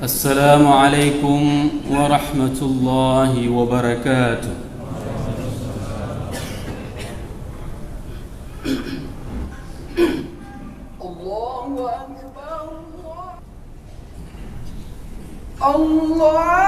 السلام عليكم ورحمة الله وبركاته. الله أكبر. الله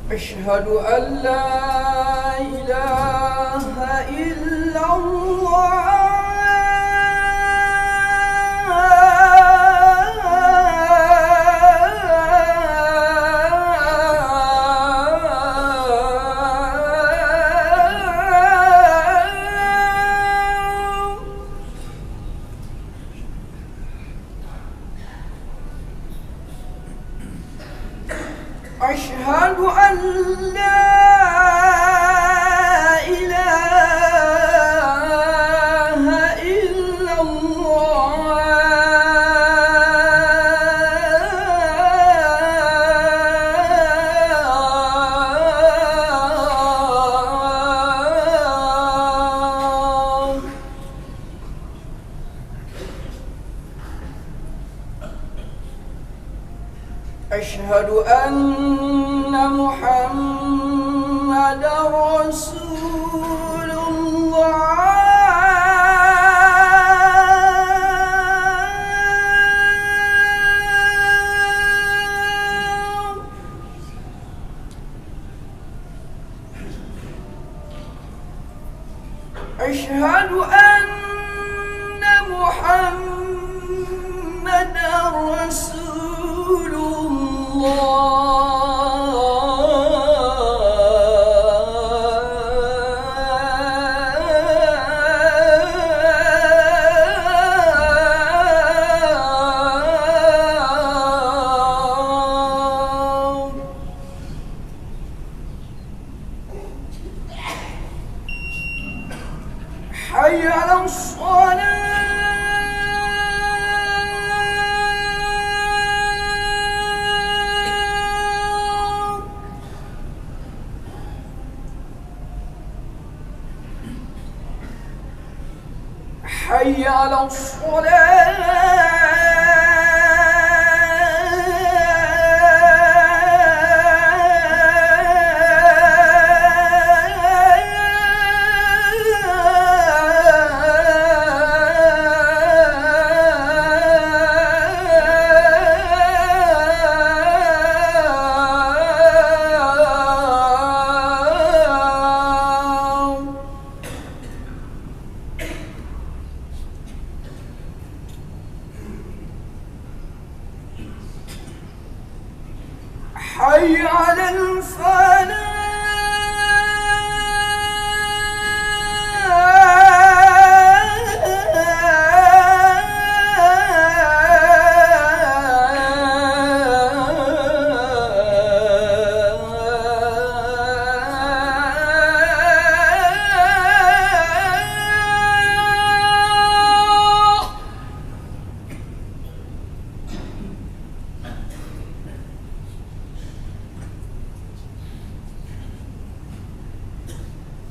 أشهد أن لا إله إلا الله. أشهد أن لا إله إلا الله. أشهد أن محمدًا رسول الله. أشهد أن محمدًا رسول الله. حي على الصلاة. حي على الصلاة. حي على الفلاح.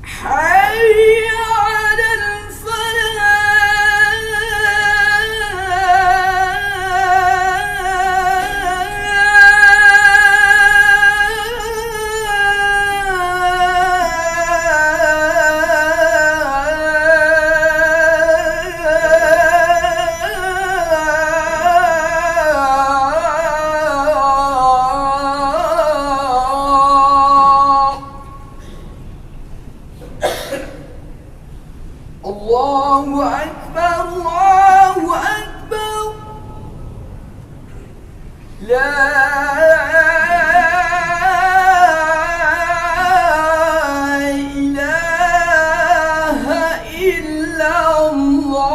حي على الله أكبر. الله أكبر. لا إله إلا الله.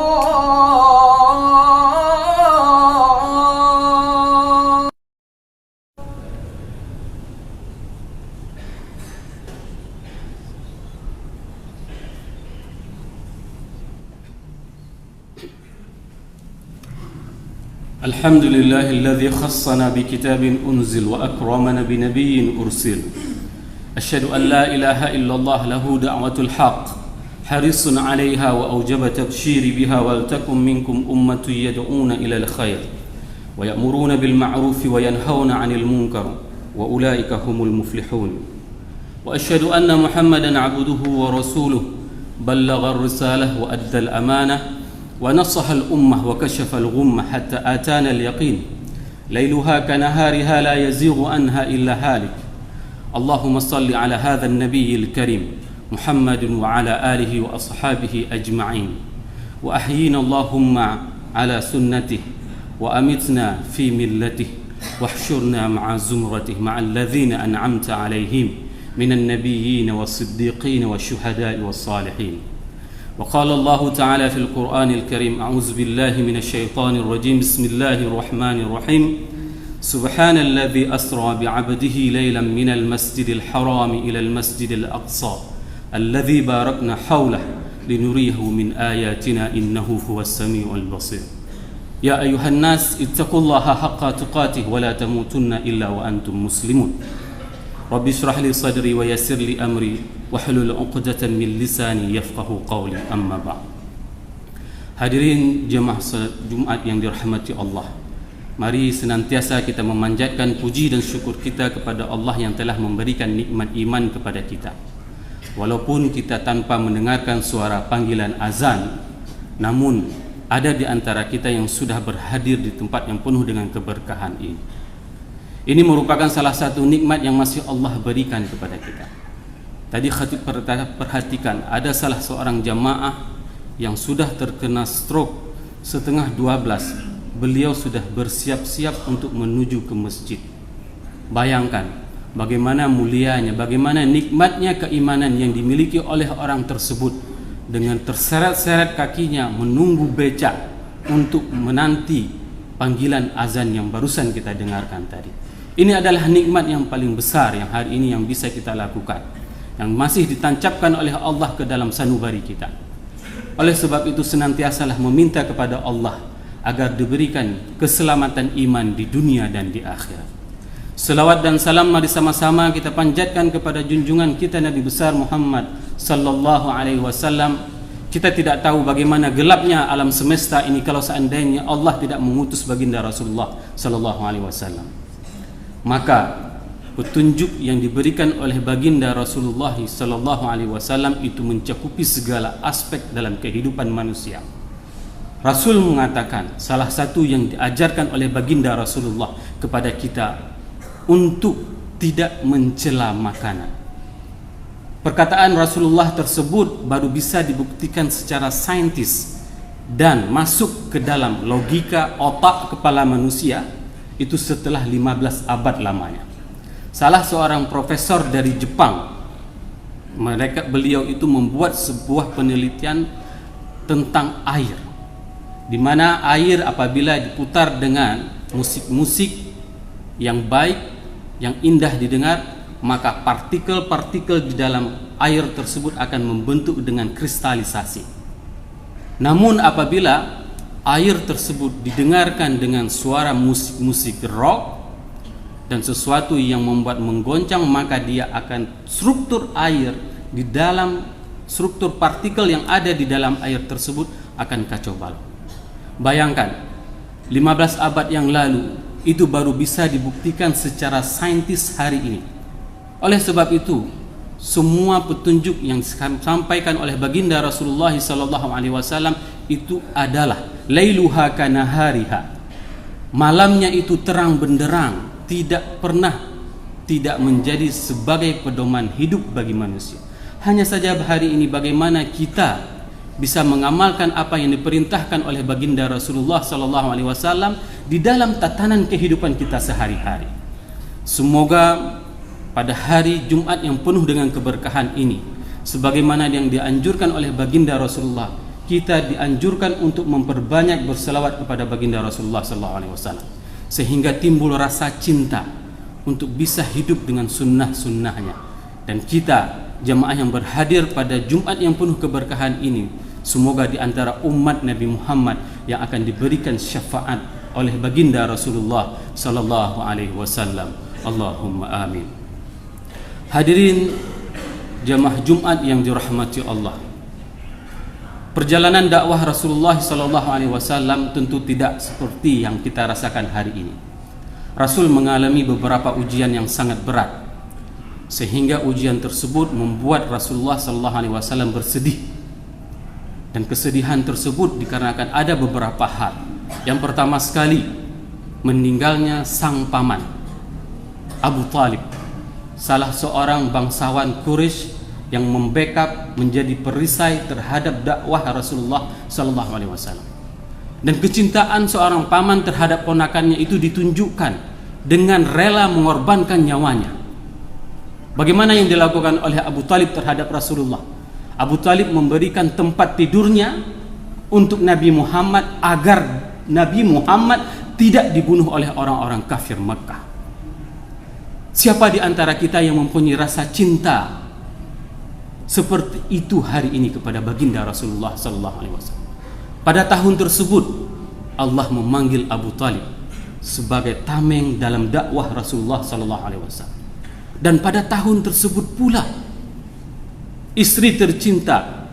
الحمد لله الذي خصنا بكتاب أنزل وأكرمنا بنبي أرسل أشهد أن لا إله إلا الله له دعوة الحق حريص عليها وأوجب تبشير بها ولتكن منكم أمة يدعون إلى الخير ويأمرون بالمعروف وينهون عن المنكر وأولئك هم المفلحون وأشهد أن محمدا عبده ورسوله بلغ الرسالة وأدى الأمانة ونصح الأمة وكشف الغمة حتى آتانا اليقين ليلها كنهارها لا يزيغ عنها إلا هالك اللهم صل على هذا النبي الكريم محمد وعلى آله وأصحابه أجمعين وأحيينا اللهم على سنته وأمتنا في ملته واحشرنا مع زمرته مع الذين أنعمت عليهم من النبيين والصديقين والشهداء والصالحين وقال الله تعالى في القرآن الكريم أعوذ بالله من الشيطان الرجيم بسم الله الرحمن الرحيم سبحان الذي أسرى بعبده ليلا من المسجد الحرام إلى المسجد الأقصى الذي باركنا حوله لنريه من آياتنا إنه هو السميع البصير يا أيها الناس اتقوا الله حق تقاته ولا تموتن إلا وأنتم مسلمون رب اشرح لي صدري ويسر لي أمري واحلل عقدة من لساني يفقهوا قولي أما بعد. Hadirin jemaah salat Jumat yang dirahmati Allah, mari senantiasa kita memanjatkan puji dan syukur kita kepada Allah yang telah memberikan nikmat iman kepada kita. Walaupun kita tanpa mendengarkan suara panggilan azan, namun ada di antara kita yang sudah berhadir di tempat yang penuh dengan keberkahan ini. Ini merupakan salah satu nikmat yang masih Allah berikan kepada kita. Tadi khatib perhatikan, ada salah seorang jamaah yang sudah terkena stroke setengah 12. Beliau sudah bersiap-siap untuk menuju ke masjid. Bayangkan bagaimana mulianya, bagaimana nikmatnya keimanan yang dimiliki oleh orang tersebut, dengan terseret-seret kakinya menunggu becak untuk menanti panggilan azan yang barusan kita dengarkan tadi. Ini adalah nikmat yang paling besar yang hari ini yang bisa kita lakukan, yang masih ditancapkan oleh Allah ke dalam sanubari kita. Oleh sebab itu senantiasalah meminta kepada Allah agar diberikan keselamatan iman di dunia dan di akhirat. Selawat dan salam mari sama-sama kita panjatkan kepada junjungan kita Nabi besar Muhammad sallallahu alaihi wasallam. Kita tidak tahu bagaimana gelapnya alam semesta ini kalau seandainya Allah tidak mengutus baginda Rasulullah sallallahu alaihi wasallam. Maka petunjuk yang diberikan oleh baginda Rasulullah sallallahu alaihi wasallam itu mencakupi segala aspek dalam kehidupan manusia. Rasul mengatakan salah satu yang diajarkan oleh baginda Rasulullah kepada kita untuk tidak mencela makanan. Perkataan Rasulullah tersebut baru bisa dibuktikan secara saintis dan masuk ke dalam logika otak kepala manusia itu setelah 15 abad lamanya. Salah seorang profesor dari Jepang, beliau itu membuat sebuah penelitian tentang air, di mana air apabila diputar dengan musik-musik yang baik, yang indah didengar, maka partikel-partikel di dalam air tersebut akan membentuk dengan kristalisasi. Namun apabila air tersebut didengarkan dengan suara musik-musik rock dan sesuatu yang membuat menggoncang, maka dia akan struktur air di dalam struktur partikel yang ada di dalam air tersebut akan kacau balau. Bayangkan 15 abad yang lalu itu baru bisa dibuktikan secara saintis hari ini. Oleh sebab itu semua petunjuk yang disampaikan oleh baginda Rasulullah SAW itu adalah lailuha kanahariha, malamnya itu terang benderang, tidak pernah tidak menjadi sebagai pedoman hidup bagi manusia. Hanya saja hari ini bagaimana kita bisa mengamalkan apa yang diperintahkan oleh baginda Rasulullah SAW di dalam tatanan kehidupan kita sehari-hari. Semoga pada hari Jumat yang penuh dengan keberkahan ini, sebagaimana yang dianjurkan oleh baginda Rasulullah, kita dianjurkan untuk memperbanyak berselawat kepada baginda Rasulullah SAW, sehingga timbul rasa cinta untuk bisa hidup dengan sunnah-sunnahnya. Dan kita jamaah yang berhadir pada Jumat yang penuh keberkahan ini, semoga di antara umat Nabi Muhammad yang akan diberikan syafaat oleh baginda Rasulullah sallallahu alaihi wasallam. Allahumma amin. Hadirin jamaah Jumat yang dirahmati Allah. Perjalanan dakwah Rasulullah sallallahu alaihi wasallam tentu tidak seperti yang kita rasakan hari ini. Rasul mengalami beberapa ujian yang sangat berat, sehingga ujian tersebut membuat Rasulullah sallallahu alaihi wasallam bersedih. Dan kesedihan tersebut dikarenakan ada beberapa hal. Yang pertama sekali, meninggalnya sang paman Abu Talib, salah seorang bangsawan Quraisy yang membackup menjadi perisai terhadap dakwah Rasulullah sallallahu alaihi wasallam. Dan kecintaan seorang paman terhadap ponakannya itu ditunjukkan dengan rela mengorbankan nyawanya. Bagaimana yang dilakukan oleh Abu Talib terhadap Rasulullah? Abu Talib memberikan tempat tidurnya untuk Nabi Muhammad agar Nabi Muhammad tidak dibunuh oleh orang-orang kafir Mekah. Siapa di antara kita yang mempunyai rasa cinta seperti itu hari ini kepada baginda Rasulullah sallallahu alaihi wasallam? Pada tahun tersebut Allah memanggil Abu Talib sebagai tameng dalam dakwah Rasulullah sallallahu alaihi wasallam. Dan pada tahun tersebut pula istri tercinta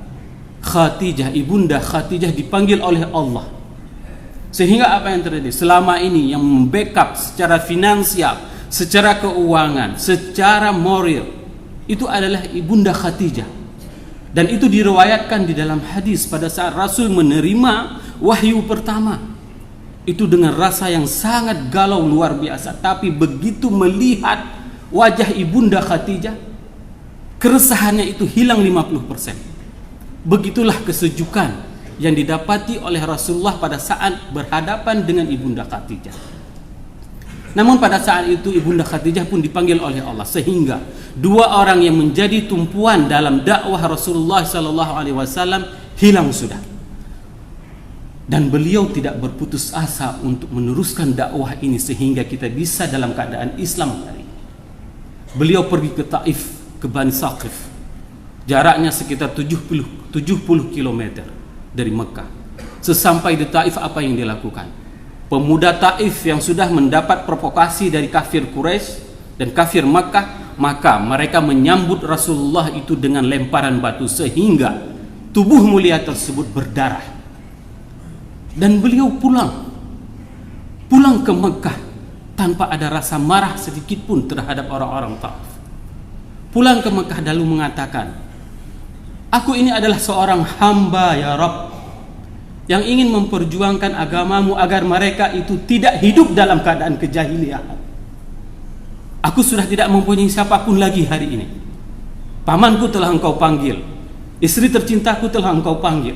Khadijah, ibunda Khadijah dipanggil oleh Allah. Sehingga apa yang terjadi? Selama ini yang membackup secara finansial, secara keuangan, secara moral itu adalah ibunda Khadijah. Dan itu diriwayatkan di dalam hadis pada saat Rasul menerima wahyu pertama. Itu dengan rasa yang sangat galau luar biasa. Tapi begitu melihat wajah ibunda Khadijah, keresahannya itu hilang 50%. Begitulah kesejukan yang didapati oleh Rasulullah pada saat berhadapan dengan ibunda Khadijah. Namun pada saat itu ibunda Khadijah pun dipanggil oleh Allah, sehingga dua orang yang menjadi tumpuan dalam dakwah Rasulullah sallallahu alaihi wasallam hilang sudah. Dan beliau tidak berputus asa untuk meneruskan dakwah ini sehingga kita bisa dalam keadaan Islam hari ini. Beliau pergi ke Taif, ke Bani Saqif. Jaraknya sekitar 70 km dari Mekah. Sesampai di Taif, apa yang dilakukan? Pemuda Taif yang sudah mendapat provokasi dari kafir Quraisy dan kafir Makkah, maka mereka menyambut Rasulullah itu dengan lemparan batu sehingga tubuh mulia tersebut berdarah. Dan beliau pulang ke Mekah tanpa ada rasa marah sedikit pun terhadap orang-orang Taif. Pulang ke Mekah lalu mengatakan, "Aku ini adalah seorang hamba ya Rabb, yang ingin memperjuangkan agamamu agar mereka itu tidak hidup dalam keadaan kejahiliaan. Aku sudah tidak mempunyai siapapun lagi hari ini. Pamanku telah engkau panggil, istri tercintaku telah engkau panggil.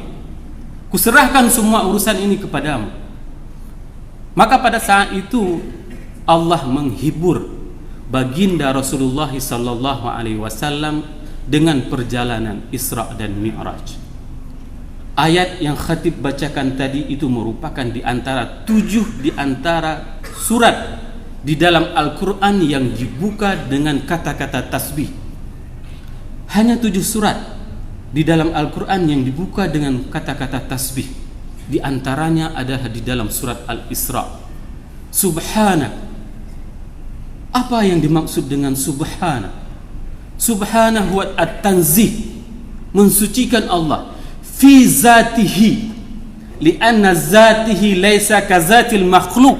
Kuserahkan semua urusan ini kepadamu." Maka pada saat itu Allah menghibur baginda Rasulullah sallallahu alaihi wasallam dengan perjalanan Isra dan Mi'raj. Ayat yang khatib bacakan tadi itu merupakan di antara 7 di antara surat di dalam Al-Quran yang dibuka dengan kata-kata tasbih. Hanya 7 surat di dalam Al-Quran yang dibuka dengan kata-kata tasbih. Di antaranya adalah di dalam surat Al-Isra. Subhanak. Apa yang dimaksud dengan subhanak? Subhanahu wa at-tanzih, mensucikan Allah. Fi zatihi, lianna zatihi laisa kazatil makhluk,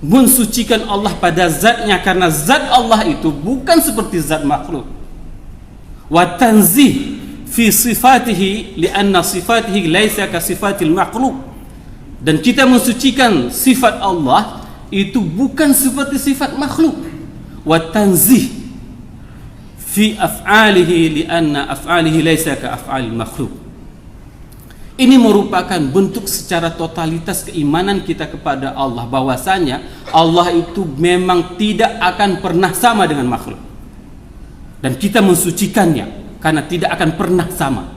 mensucikan Allah pada zatnya karena zat Allah itu bukan seperti zat makhluk. Wa tanzih fi sifatihi, lianna sifatihi laisa ka sifatil makhluk, dan kita mensucikan sifat Allah itu bukan seperti sifat makhluk. Wa tanzih fi af'alihi lianna af'alihi laisa ka af'alil makhluk. Ini merupakan bentuk secara totalitas keimanan kita kepada Allah, bahwasanya Allah itu memang tidak akan pernah sama dengan makhluk. Dan kita mensucikannya karena tidak akan pernah sama.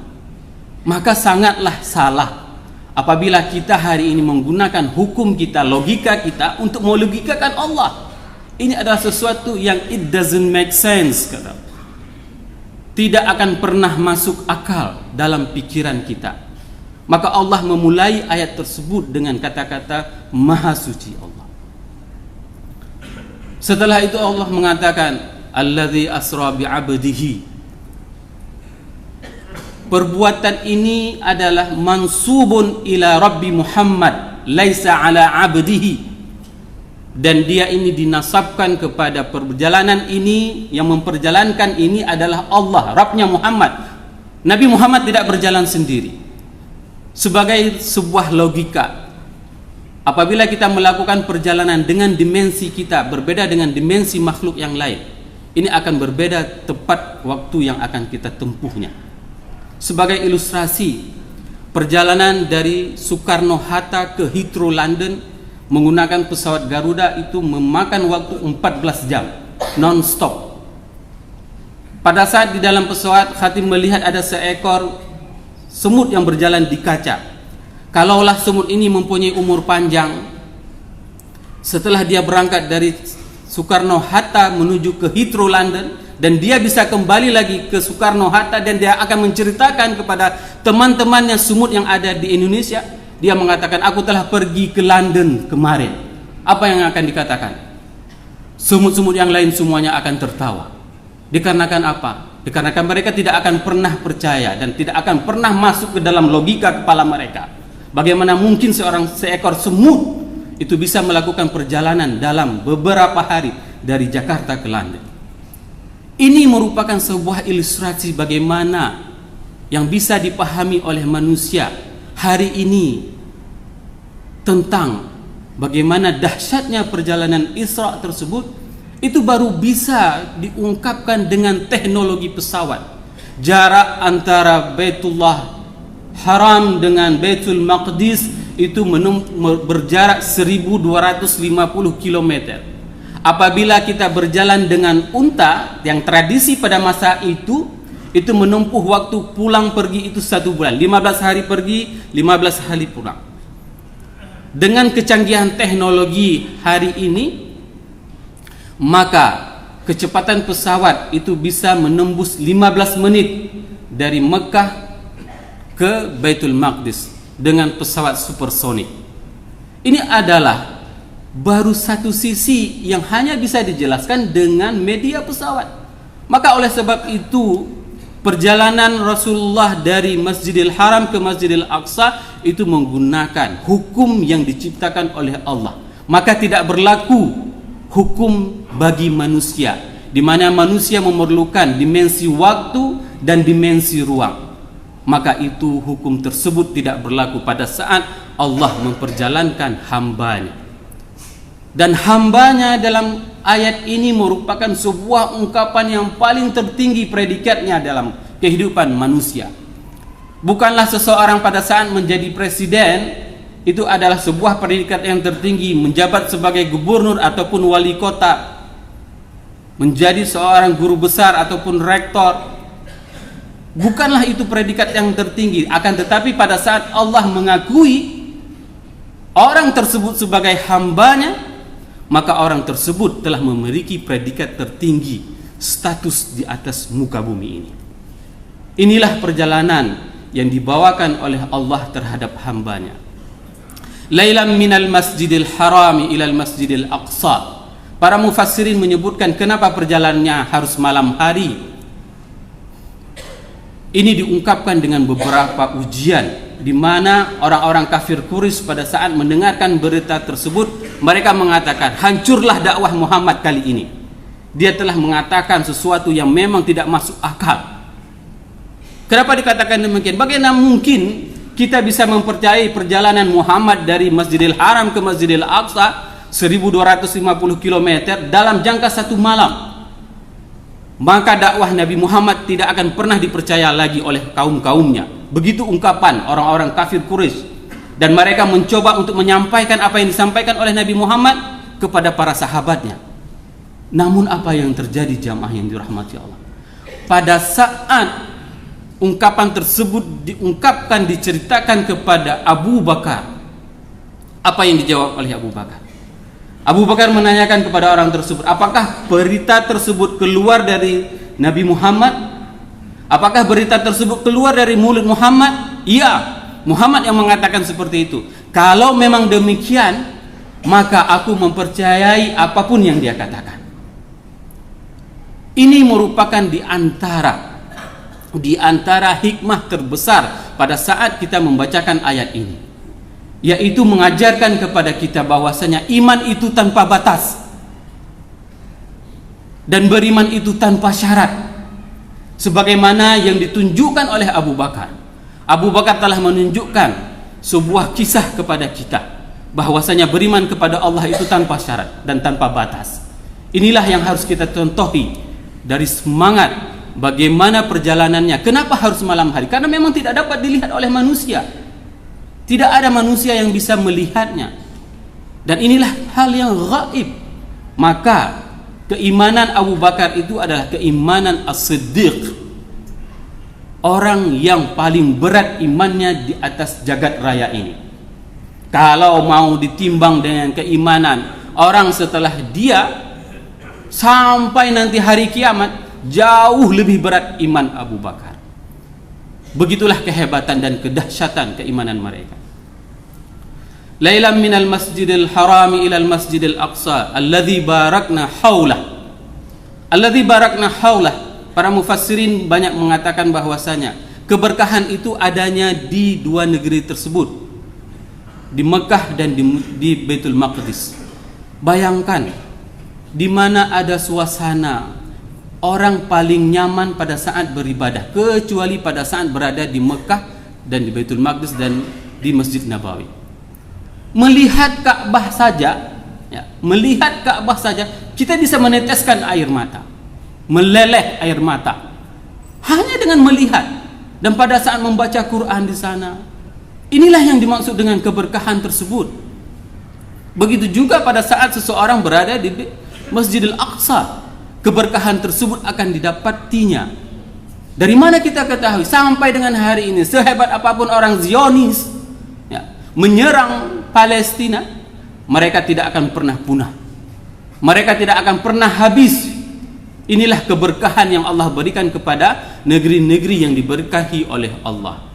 Maka sangatlah salah apabila kita hari ini menggunakan hukum kita, logika kita untuk melogikakan Allah. Ini adalah sesuatu yang it doesn't make sense, kata. Tidak akan pernah masuk akal dalam pikiran kita. Maka Allah memulai ayat tersebut dengan kata-kata Maha Suci Allah. Setelah itu Allah mengatakan Allazi asra bi'abdihi. Perbuatan ini adalah mansubun ila Rabbi Muhammad laisa ala abdihi, dan dia ini dinasabkan kepada perjalanan ini. Yang memperjalankan ini adalah Allah, Rabbnya Muhammad. Nabi Muhammad tidak berjalan sendiri. Sebagai sebuah logika, apabila kita melakukan perjalanan dengan dimensi kita berbeda dengan dimensi makhluk yang lain, ini akan berbeda tepat waktu yang akan kita tempuhnya. Sebagai ilustrasi, perjalanan dari Soekarno-Hatta ke Heathrow London menggunakan pesawat Garuda itu memakan waktu 14 jam non-stop. Pada saat di dalam pesawat, Khatim melihat ada seekor semut yang berjalan di kaca. Kalaulah semut ini mempunyai umur panjang, setelah dia berangkat dari Soekarno-Hatta menuju ke Heathrow London, dan dia bisa kembali lagi ke Soekarno-Hatta, dan dia akan menceritakan kepada teman-temannya semut yang ada di Indonesia, dia mengatakan, aku telah pergi ke London kemarin. Apa yang akan dikatakan? Semut-semut yang lain semuanya akan tertawa. Dikarenakan apa? Dikarenakan mereka tidak akan pernah percaya dan tidak akan pernah masuk ke dalam logika kepala mereka. Bagaimana mungkin seekor semut itu bisa melakukan perjalanan dalam beberapa hari dari Jakarta ke London? Ini merupakan sebuah ilustrasi bagaimana yang bisa dipahami oleh manusia hari ini tentang bagaimana dahsyatnya perjalanan Isra tersebut. Itu baru bisa diungkapkan dengan teknologi pesawat. Jarak antara Baitullah Haram dengan Baitul Maqdis itu berjarak 1250 km. Apabila kita berjalan dengan unta yang tradisi pada masa itu menempuh waktu pulang pergi itu 1 bulan, 15 hari pergi, 15 hari pulang. Dengan kecanggihan teknologi hari ini, maka kecepatan pesawat itu bisa menembus 15 menit dari Mekah ke Baitul Maqdis dengan pesawat supersonik. Ini adalah baru satu sisi yang hanya bisa dijelaskan dengan media pesawat. Maka oleh sebab itu, perjalanan Rasulullah dari Masjidil Haram ke Masjidil Aqsa itu menggunakan hukum yang diciptakan oleh Allah. Maka tidak berlaku hukum bagi manusia, di mana manusia memerlukan dimensi waktu dan dimensi ruang. Maka itu hukum tersebut tidak berlaku pada saat Allah memperjalankan hambanya. Dan hambanya dalam ayat ini merupakan sebuah ungkapan yang paling tertinggi predikatnya dalam kehidupan manusia. Bukanlah seseorang pada saat menjadi presiden itu adalah sebuah predikat yang tertinggi, menjabat sebagai gubernur ataupun wali kota, menjadi seorang guru besar ataupun rektor. Bukanlah itu predikat yang tertinggi. Akan tetapi pada saat Allah mengakui orang tersebut sebagai hambanya, maka orang tersebut telah memiliki predikat tertinggi, status di atas muka bumi ini. Inilah perjalanan yang dibawakan oleh Allah terhadap hambanya. Lailan minal masjidil harami ilal masjidil aqsa. Para mufassirin menyebutkan kenapa perjalanannya harus malam hari. Ini diungkapkan dengan beberapa ujian, di mana orang-orang kafir Quraisy pada saat mendengarkan berita tersebut, mereka mengatakan, hancurlah dakwah Muhammad kali ini. Dia telah mengatakan sesuatu yang memang tidak masuk akal. Kenapa dikatakan demikian? Bagaimana mungkin kita bisa mempercayai perjalanan Muhammad dari Masjidil Haram ke Masjidil Aqsa 1250 km dalam jangka 1 malam? Maka dakwah Nabi Muhammad tidak akan pernah dipercaya lagi oleh kaum-kaumnya. Begitu ungkapan orang-orang kafir Quraisy, dan mereka mencoba untuk menyampaikan apa yang disampaikan oleh Nabi Muhammad kepada para sahabatnya. Namun apa yang terjadi jamaah yang dirahmati Allah? Pada saat ungkapan tersebut diungkapkan, diceritakan kepada Abu Bakar, apa yang dijawab oleh Abu Bakar? Abu Bakar menanyakan kepada orang tersebut, apakah berita tersebut keluar dari Nabi Muhammad? Apakah berita tersebut keluar dari mulut Muhammad? Iya. Muhammad yang mengatakan seperti itu. Kalau memang demikian, maka aku mempercayai apapun yang dia katakan. Ini merupakan di antara hikmah terbesar pada saat kita membacakan ayat ini, yaitu mengajarkan kepada kita bahwasanya iman itu tanpa batas dan beriman itu tanpa syarat, sebagaimana yang ditunjukkan oleh Abu Bakar. Abu Bakar telah menunjukkan sebuah kisah kepada kita bahwasanya beriman kepada Allah itu tanpa syarat dan tanpa batas. Inilah yang harus kita contohi dari semangat bagaimana perjalanannya. Kenapa harus malam hari? Karena memang tidak dapat dilihat oleh manusia. Tidak ada manusia yang bisa melihatnya. Dan inilah hal yang gaib. Maka keimanan Abu Bakar itu adalah keimanan as-siddiq, orang yang paling berat imannya di atas jagat raya ini. Kalau mau ditimbang dengan keimanan orang setelah dia sampai nanti hari kiamat, jauh lebih berat iman Abu Bakar. Begitulah kehebatan dan kedahsyatan keimanan mereka. Lailan minal masjidil harami ilal masjidil aqsa alladzi barakna haulah. Alladzi barakna haulah. Para mufassirin banyak mengatakan bahwasanya keberkahan itu adanya di dua negeri tersebut, di Mekah dan di Baitul Maqdis. Bayangkan di mana ada suasana orang paling nyaman pada saat beribadah, kecuali pada saat berada di Mekah dan di Baitul Maqdis dan di Masjid Nabawi. Melihat Ka'bah saja, melihat Ka'bah saja kita bisa meneteskan air mata, meleleh air mata hanya dengan melihat. Dan pada saat membaca Quran di sana, inilah yang dimaksud dengan keberkahan tersebut. Begitu juga pada saat seseorang berada di Masjidil Aqsa, keberkahan tersebut akan didapatinya. Dari mana kita ketahui? Sampai dengan hari ini, sehebat apapun orang Zionis menyerang Palestina, mereka tidak akan pernah punah, mereka tidak akan pernah habis. Inilah keberkahan yang Allah berikan kepada negeri-negeri yang diberkahi oleh Allah.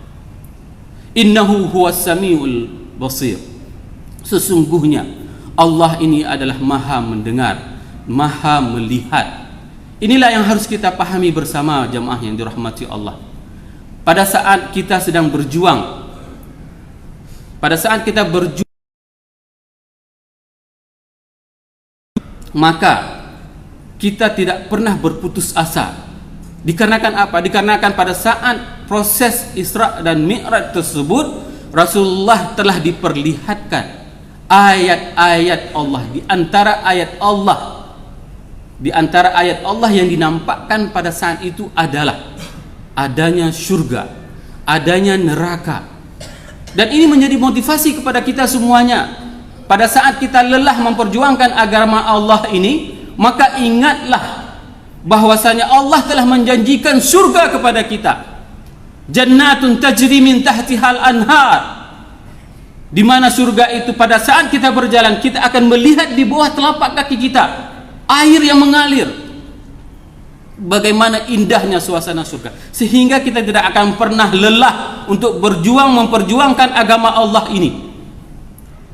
Innahu huwas samiul basir. Sesungguhnya Allah ini adalah maha mendengar, maha melihat. Inilah yang harus kita pahami bersama jamaah yang dirahmati Allah. Pada saat kita sedang berjuang, pada saat kita berjuang, maka kita tidak pernah berputus asa. Dikarenakan apa? Dikarenakan pada saat proses Isra dan Mi'raj tersebut, Rasulullah telah diperlihatkan ayat-ayat Allah. Di antara ayat Allah yang dinampakkan pada saat itu adalah adanya surga, adanya neraka. Dan ini menjadi motivasi kepada kita semuanya. Pada saat kita lelah memperjuangkan agama Allah ini, maka ingatlah bahwasanya Allah telah menjanjikan surga kepada kita. Jannatun tajri min tahtihal anhar. Di mana surga itu pada saat kita berjalan, kita akan melihat di bawah telapak kaki kita air yang mengalir. Bagaimana indahnya suasana surga, sehingga kita tidak akan pernah lelah untuk berjuang memperjuangkan agama Allah ini.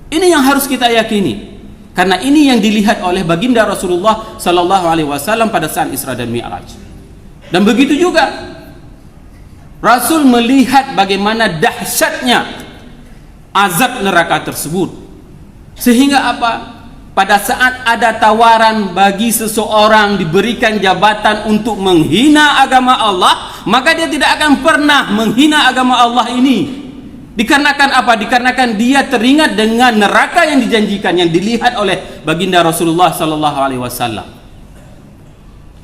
Ini yang harus kita yakini. Karena ini yang dilihat oleh baginda Rasulullah sallallahu alaihi wasallam pada saat Isra dan Mi'raj. Dan begitu juga Rasul melihat bagaimana dahsyatnya azab neraka tersebut. Sehingga apa? Pada saat ada tawaran bagi seseorang diberikan jabatan untuk menghina agama Allah, maka dia tidak akan pernah menghina agama Allah ini. Dikarenakan apa? Dikarenakan dia teringat dengan neraka yang dijanjikan, yang dilihat oleh baginda Rasulullah sallallahu alaihi wasallam.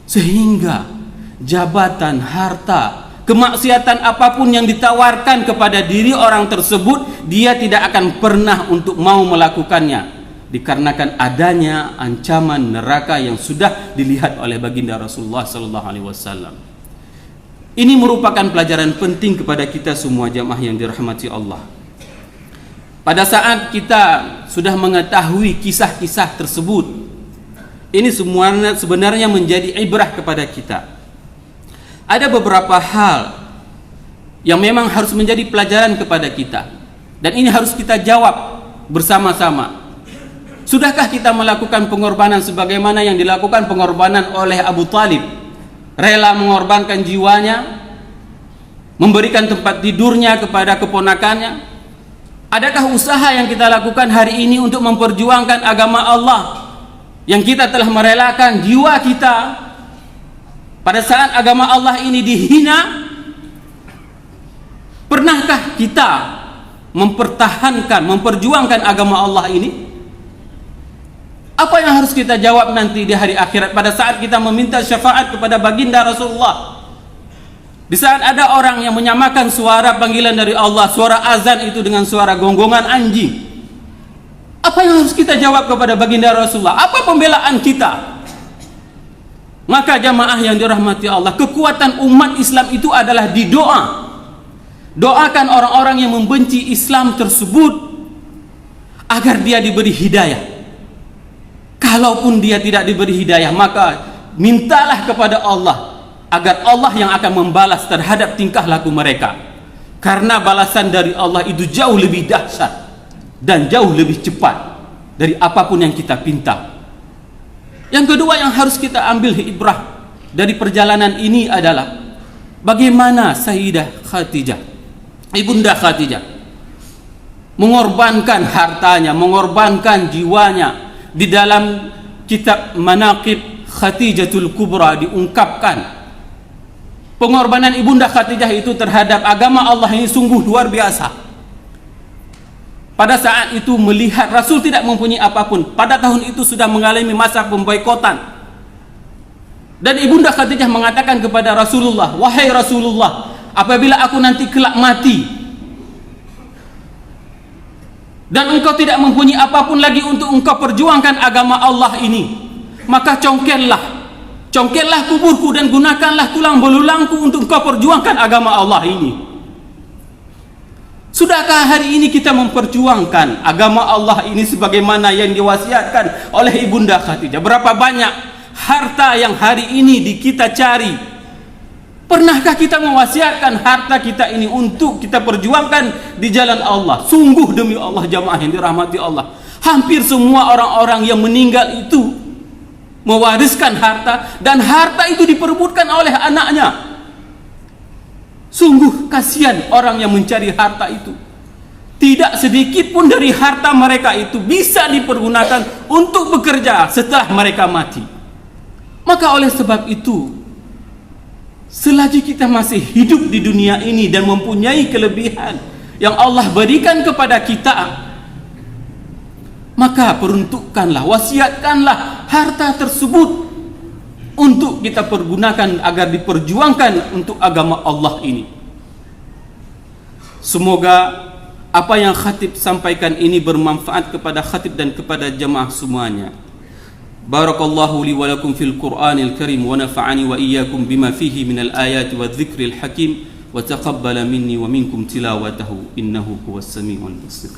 Sehingga jabatan, harta, kemaksiatan apapun yang ditawarkan kepada diri orang tersebut, dia tidak akan pernah untuk mau melakukannya. Dikarenakan adanya ancaman neraka yang sudah dilihat oleh baginda Rasulullah sallallahu alaihi wasallam. Ini merupakan pelajaran penting kepada kita semua jamaah yang dirahmati Allah. Pada saat kita sudah mengetahui kisah-kisah tersebut, ini semuanya sebenarnya menjadi ibrah kepada kita. Ada beberapa hal yang memang harus menjadi pelajaran kepada kita, dan ini harus kita jawab bersama-sama. Sudahkah kita melakukan pengorbanan sebagaimana yang dilakukan pengorbanan oleh Abu Talib, rela mengorbankan jiwanya, memberikan tempat tidurnya kepada keponakannya? Adakah usaha yang kita lakukan hari ini untuk memperjuangkan agama Allah, yang kita telah merelakan jiwa kita pada saat agama Allah ini dihina? Pernahkah kita mempertahankan, memperjuangkan agama Allah ini? Apa yang harus kita jawab nanti di hari akhirat pada saat kita meminta syafaat kepada baginda Rasulullah? Di saat ada orang yang menyamakan suara panggilan dari Allah, suara azan itu dengan suara gonggongan anjing, apa yang harus kita jawab kepada baginda Rasulullah? Apa pembelaan kita? Maka jamaah yang dirahmati Allah, kekuatan umat Islam itu adalah di doa. Doakan orang-orang yang membenci Islam tersebut agar dia diberi hidayah. Kalaupun dia tidak diberi hidayah, maka mintalah kepada Allah agar Allah yang akan membalas terhadap tingkah laku mereka, karena balasan dari Allah itu jauh lebih dahsyat dan jauh lebih cepat dari apapun yang kita pinta. Yang kedua yang harus kita ambil ibrah dari perjalanan ini adalah bagaimana Sayyidah Khadijah, Ibunda Khadijah, mengorbankan hartanya, mengorbankan jiwanya. Di dalam kitab Manaqib Khadijatul Kubra diungkapkan pengorbanan Ibunda Khadijah itu terhadap agama Allah ini sungguh luar biasa. Pada saat itu melihat Rasul tidak mempunyai apapun, pada tahun itu sudah mengalami masa pemboikotan, dan Ibunda Khadijah mengatakan kepada Rasulullah, "Wahai Rasulullah, apabila aku nanti kelak mati dan engkau tidak mempunyai apapun lagi untuk engkau perjuangkan agama Allah ini, maka congkellah kuburku dan gunakanlah tulang belulangku untuk engkau perjuangkan agama Allah ini." Sudahkah hari ini kita memperjuangkan agama Allah ini sebagaimana yang diwasiatkan oleh Ibunda Khadijah? Berapa banyak harta yang hari ini kita cari? Pernahkah kita mewasiatkan harta kita ini untuk kita perjuangkan di jalan Allah? Sungguh demi Allah jamaah yang dirahmati Allah, hampir semua orang-orang yang meninggal itu mewariskan harta, dan harta itu diperebutkan oleh anaknya. Sungguh kasihan orang yang mencari harta itu. Tidak sedikit pun dari harta mereka itu bisa dipergunakan untuk bekerja setelah mereka mati. Maka oleh sebab itu, selagi kita masih hidup di dunia ini dan mempunyai kelebihan yang Allah berikan kepada kita, maka peruntukkanlah, wasiatkanlah harta tersebut untuk kita pergunakan agar diperjuangkan untuk agama Allah ini. Semoga apa yang khatib sampaikan ini bermanfaat kepada khatib dan kepada jemaah semuanya. Barakallahu li wa lakum fil Qur'anil Karim wa nafa'ani wa iyyakum bima fihi minal ayati wadh-dhikril hakim wa taqabbala minni wa minkum tilawatahu innahu huwas samiul basir.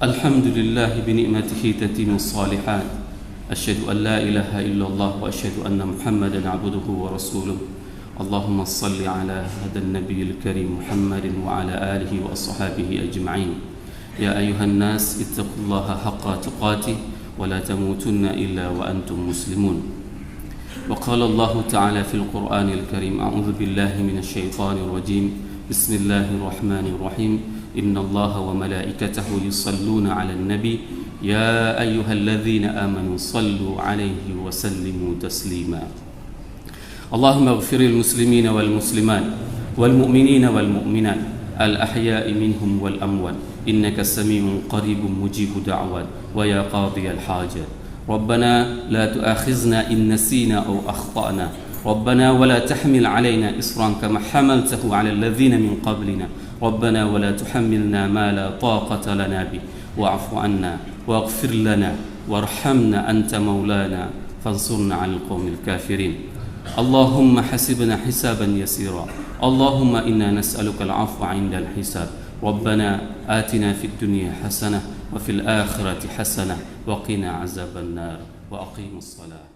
الحمد لله بنعمته تتم الصالحات أشهد أن لا إله إلا الله وأشهد أن محمدا عبده ورسوله اللهم صل على هذا النبي الكريم محمد وعلى آله وأصحابه أجمعين يا أيها الناس اتقوا الله حق تقاته ولا تموتن إلا وأنتم مسلمون وقال الله تعالى في القرآن الكريم أعوذ بالله من الشيطان الرجيم بسم الله الرحمن الرحيم إن الله وملائكته يصلون على النبي يا أيها الذين آمنوا صلوا عليه وسلموا تسليما اللهم اغفر المسلمين والمسلمات والمؤمنين والمؤمنات الأحياء منهم والأموات إنك سميع قريب مجيب دعوات ويا قاضي الحاجات ربنا لا تؤاخذنا إن نسينا أو أخطأنا ربنا ولا تحمل علينا إصرا كما حملته على الذين من قبلنا ربنا ولا تحملنا ما لا طاقة لنا به واعف عنا واغفر لنا وارحمنا أنت مولانا فانصرنا على القوم الكافرين اللهم حسبنا حسابا يسيرا اللهم إنا نسألك العفو عند الحساب ربنا آتنا في الدنيا حسنة وفي الآخرة حسنة وقنا عذاب النار وأقيموا الصلاة